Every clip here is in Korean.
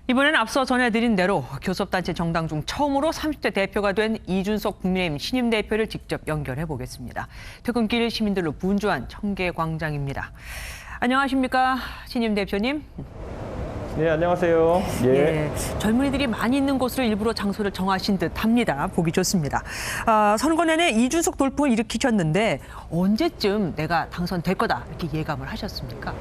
이번엔 앞서 전해드린 대로 교섭단체 정당 중 처음으로 30대 대표가 된 이준석 국민의힘 신임 대표를 직접 연결해 보겠습니다. 퇴근길 시민들로 분주한 청계광장입니다. 안녕하십니까, 신임 대표님. 네, 안녕하세요. 예, 젊은이들이 많이 있는 곳으로 일부러 장소를 정하신 듯합니다. 보기 좋습니다. 선거 내내 이준석 돌풍을 일으키셨는데 언제쯤 내가 당선될 거다 이렇게 예감을 하셨습니까?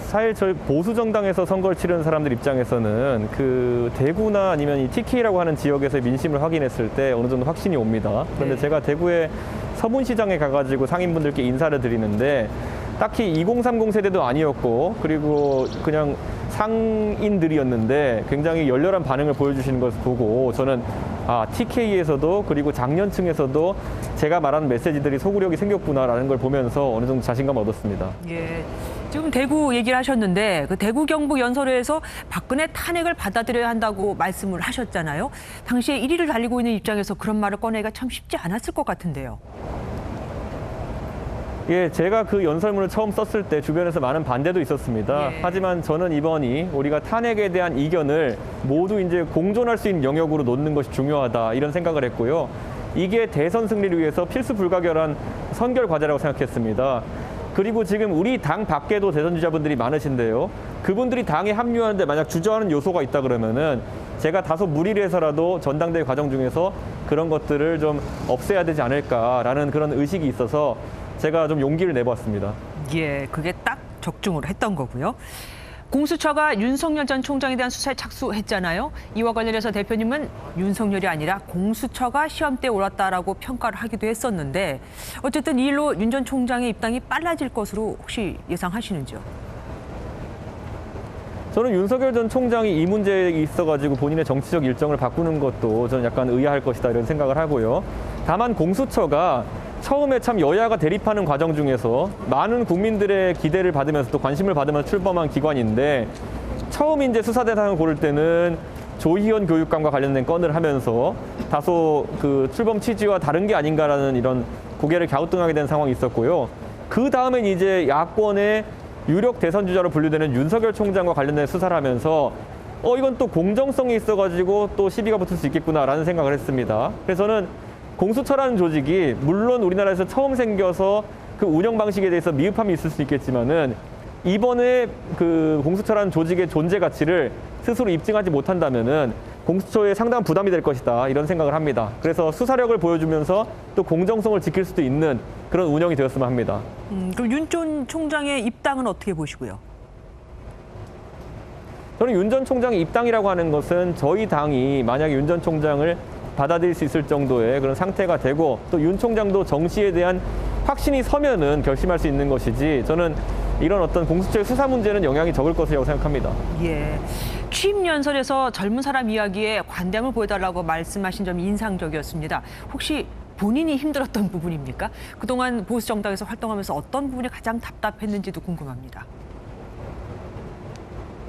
사실 저희 보수 정당에서 선거를 치르는 사람들 입장에서는 그 대구나 아니면 이 TK라고 하는 지역에서의 민심을 확인했을 때 어느 정도 확신이 옵니다. 그런데 네. 제가 대구의 서문시장에 가가지고 상인분들께 인사를 드리는데 딱히 2030 세대도 아니었고 그리고 그냥 상인들이었는데 굉장히 열렬한 반응을 보여주시는 것을 보고 저는 TK에서도 그리고 장년층에서도 제가 말하는 메시지들이 소구력이 생겼구나라는 걸 보면서 어느 정도 자신감을 얻었습니다. 예. 지금 대구 얘기를 하셨는데 그 대구 경북 연설회에서 박근혜 탄핵을 받아들여야 한다고 말씀을 하셨잖아요. 당시에 1위를 달리고 있는 입장에서 그런 말을 꺼내기가 참 쉽지 않았을 것 같은데요. 예, 제가 그 연설문을 처음 썼을 때 주변에서 많은 반대도 있었습니다. 예. 하지만 저는 이번이 우리가 탄핵에 대한 이견을 모두 이제 공존할 수 있는 영역으로 놓는 것이 중요하다 이런 생각을 했고요. 이게 대선 승리를 위해서 필수 불가결한 선결 과제라고 생각했습니다. 그리고 지금 우리 당 밖에도 대선 주자분들이 많으신데요. 그분들이 당에 합류하는데 만약 주저하는 요소가 있다 그러면은 제가 다소 무리를 해서라도 전당대회 과정 중에서 그런 것들을 좀 없애야 되지 않을까라는 그런 의식이 있어서 제가 좀 용기를 내보았습니다. 예, 그게 딱 적중을 했던 거고요. 공수처가 윤석열 전 총장에 대한 수사에 착수했잖아요. 이와 관련해서 대표님은 윤석열이 아니라 공수처가 시험대에 올랐다라고 평가를 하기도 했었는데 어쨌든 이 일로 윤 전 총장의 입당이 빨라질 것으로 혹시 예상하시는지요? 저는 윤석열 전 총장이 이 문제에 있어가지고 본인의 정치적 일정을 바꾸는 것도 저는 약간 의아할 것이다 이런 생각을 하고요. 다만 공수처가 처음에 참 여야가 대립하는 과정 중에서 많은 국민들의 기대를 받으면서 또 관심을 받으면서 출범한 기관인데 처음 이제 수사 대상을 고를 때는 조희연 교육감과 관련된 건을 하면서 다소 그 출범 취지와 다른 게 아닌가라는 이런 고개를 갸우뚱하게 된 상황이 있었고요. 그 다음엔 이제 야권의 유력 대선 주자로 분류되는 윤석열 총장과 관련된 수사를 하면서 이건 또 공정성이 있어가지고 또 시비가 붙을 수 있겠구나라는 생각을 했습니다. 그래서 저는 공수처라는 조직이 물론 우리나라에서 처음 생겨서 그 운영 방식에 대해서 미흡함이 있을 수 있겠지만은 이번에 그 공수처라는 조직의 존재 가치를 스스로 입증하지 못한다면은 공수처에 상당한 부담이 될 것이다 이런 생각을 합니다. 그래서 수사력을 보여주면서 또 공정성을 지킬 수도 있는 그런 운영이 되었으면 합니다. 그럼 윤 전 총장의 입당은 어떻게 보시고요? 저는 윤 전 총장의 입당이라고 하는 것은 저희 당이 만약에 윤 전 총장을 받아들일 수 있을 정도의 그런 상태가 되고 또 윤 총장도 정치에 대한 확신이 서면은 결심할 수 있는 것이지 저는 이런 어떤 공수처의 수사 문제는 영향이 적을 것이라고 생각합니다. 예. 취임 연설에서 젊은 사람 이야기에 관대함을 보여달라고 말씀하신 점이 인상적이었습니다. 혹시 본인이 힘들었던 부분입니까? 그동안 보수 정당에서 활동하면서 어떤 부분이 가장 답답했는지도 궁금합니다.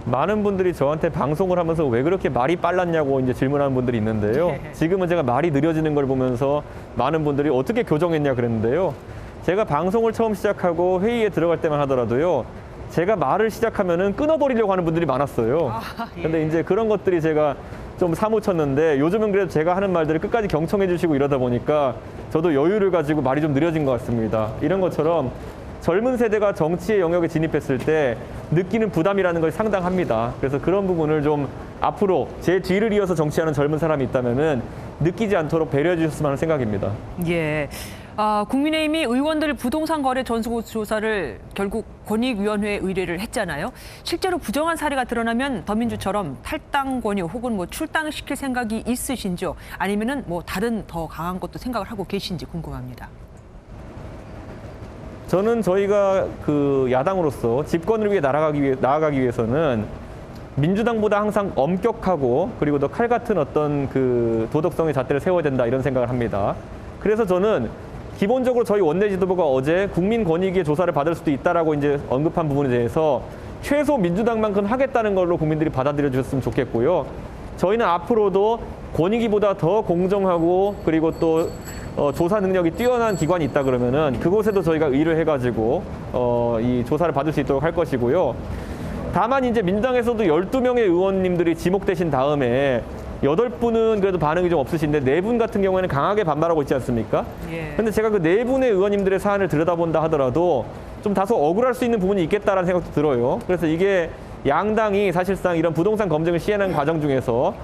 많은 분들이 저한테 방송을 하면서 왜 그렇게 말이 빨랐냐고 이제 질문하는 분들이 있는데요. 지금은 제가 말이 느려지는 걸 보면서 많은 분들이 어떻게 교정했냐 그랬는데요. 제가 방송을 처음 시작하고 회의에 들어갈 때만 하더라도요. 제가 말을 시작하면은 끊어버리려고 하는 분들이 많았어요. 근데 이제 그런 것들이 제가 좀 사무쳤는데 요즘은 그래도 제가 하는 말들을 끝까지 경청해 주시고 이러다 보니까 저도 여유를 가지고 말이 좀 느려진 것 같습니다. 이런 것처럼 젊은 세대가 정치의 영역에 진입했을 때 느끼는 부담이라는 것이 상당합니다. 그래서 그런 부분을 좀 앞으로 제 뒤를 이어서 정치하는 젊은 사람이 있다면은 느끼지 않도록 배려해 주셨으면 하는 생각입니다. 예. 국민의힘이 의원들 부동산 거래 전수조사를 결국 권익위원회에 의뢰를 했잖아요. 실제로 부정한 사례가 드러나면 더민주처럼 탈당 권유 혹은 뭐 출당시킬 생각이 있으신지요? 아니면은 뭐 다른 더 강한 것도 생각을 하고 계신지 궁금합니다. 저는 저희가 그 야당으로서 집권을 위해 나아가기 위해서는 민주당보다 항상 엄격하고 그리고 더 칼 같은 어떤 그 도덕성의 잣대를 세워야 된다 이런 생각을 합니다. 그래서 저는 기본적으로 저희 원내 지도부가 어제 국민권익위의 조사를 받을 수도 있다라고 이제 언급한 부분에 대해서 최소 민주당만큼 하겠다는 걸로 국민들이 받아들여 주셨으면 좋겠고요. 저희는 앞으로도 권익위보다 더 공정하고 그리고 또 조사 능력이 뛰어난 기관이 있다 그러면은 그곳에도 저희가 의뢰해가지고 이 조사를 받을 수 있도록 할 것이고요. 다만 이제 민주당에서도 12명의 의원님들이 지목되신 다음에 8분은 그래도 반응이 좀 없으신데 4분 같은 경우에는 강하게 반발하고 있지 않습니까? 예. 근데 제가 그 4분의 의원님들의 사안을 들여다본다 하더라도 좀 다소 억울할 수 있는 부분이 있겠다라는 생각도 들어요. 그래서 이게 양당이 사실상 이런 부동산 검증을 시행하는 과정 중에서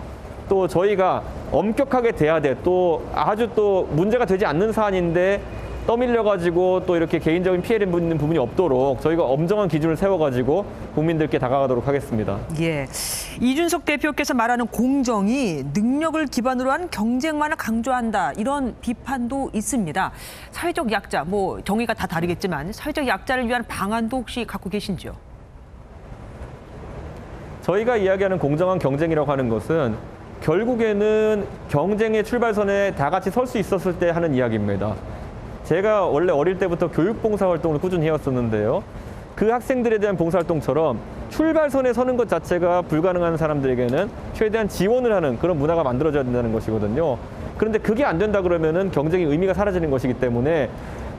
또 저희가 엄격하게 돼야 돼. 또 아주 또 문제가 되지 않는 사안인데 떠밀려가지고 또 이렇게 개인적인 피해를 입는 부분이 없도록 저희가 엄정한 기준을 세워가지고 국민들께 다가가도록 하겠습니다. 예. 이준석 대표께서 말하는 공정이 능력을 기반으로 한 경쟁만을 강조한다. 이런 비판도 있습니다. 사회적 약자, 뭐 정의가 다 다르겠지만 사회적 약자를 위한 방안도 혹시 갖고 계신지요? 저희가 이야기하는 공정한 경쟁이라고 하는 것은 결국에는 경쟁의 출발선에 다 같이 설 수 있었을 때 하는 이야기입니다. 제가 원래 어릴 때부터 교육봉사활동을 꾸준히 해왔었는데요. 그 학생들에 대한 봉사활동처럼 출발선에 서는 것 자체가 불가능한 사람들에게는 최대한 지원을 하는 그런 문화가 만들어져야 된다는 것이거든요. 그런데 그게 안 된다 그러면은 경쟁의 의미가 사라지는 것이기 때문에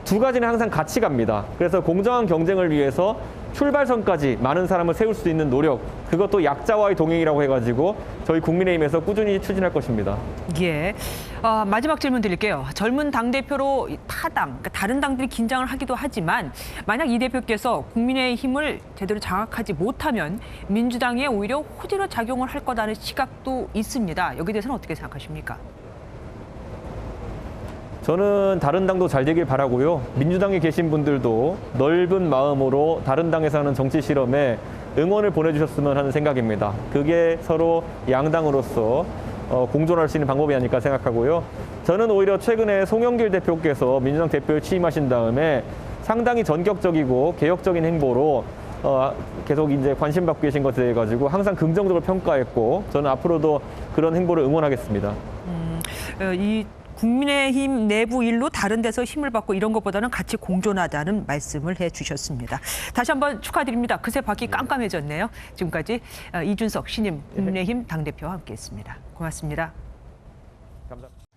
두 가지는 항상 같이 갑니다. 그래서 공정한 경쟁을 위해서 출발선까지 많은 사람을 세울 수 있는 노력, 그것도 약자와의 동행이라고 해가지고 저희 국민의힘에서 꾸준히 추진할 것입니다. 예. 마지막 질문 드릴게요. 젊은 당대표로 타당, 그러니까 다른 당들이 긴장을 하기도 하지만 만약 이 대표께서 국민의힘을 제대로 장악하지 못하면 민주당에 오히려 호재로 작용을 할 거라는 시각도 있습니다. 여기에 대해서는 어떻게 생각하십니까? 저는 다른 당도 잘 되길 바라고요. 민주당에 계신 분들도 넓은 마음으로 다른 당에서 하는 정치 실험에 응원을 보내주셨으면 하는 생각입니다. 그게 서로 양당으로서 공존할 수 있는 방법이 아닐까 생각하고요. 저는 오히려 최근에 송영길 대표께서 민주당 대표에 취임하신 다음에 상당히 전격적이고 개혁적인 행보로 계속 이제 관심받고 계신 것에 대해 가지고 항상 긍정적으로 평가했고 저는 앞으로도 그런 행보를 응원하겠습니다. 이 국민의힘 내부 일로 다른 데서 힘을 받고 이런 것보다는 같이 공존하자는 말씀을 해주셨습니다. 다시 한번 축하드립니다. 그새 밖이 깜깜해졌네요. 지금까지 이준석 신임 국민의힘 당대표와 함께했습니다. 고맙습니다. 감사합니다.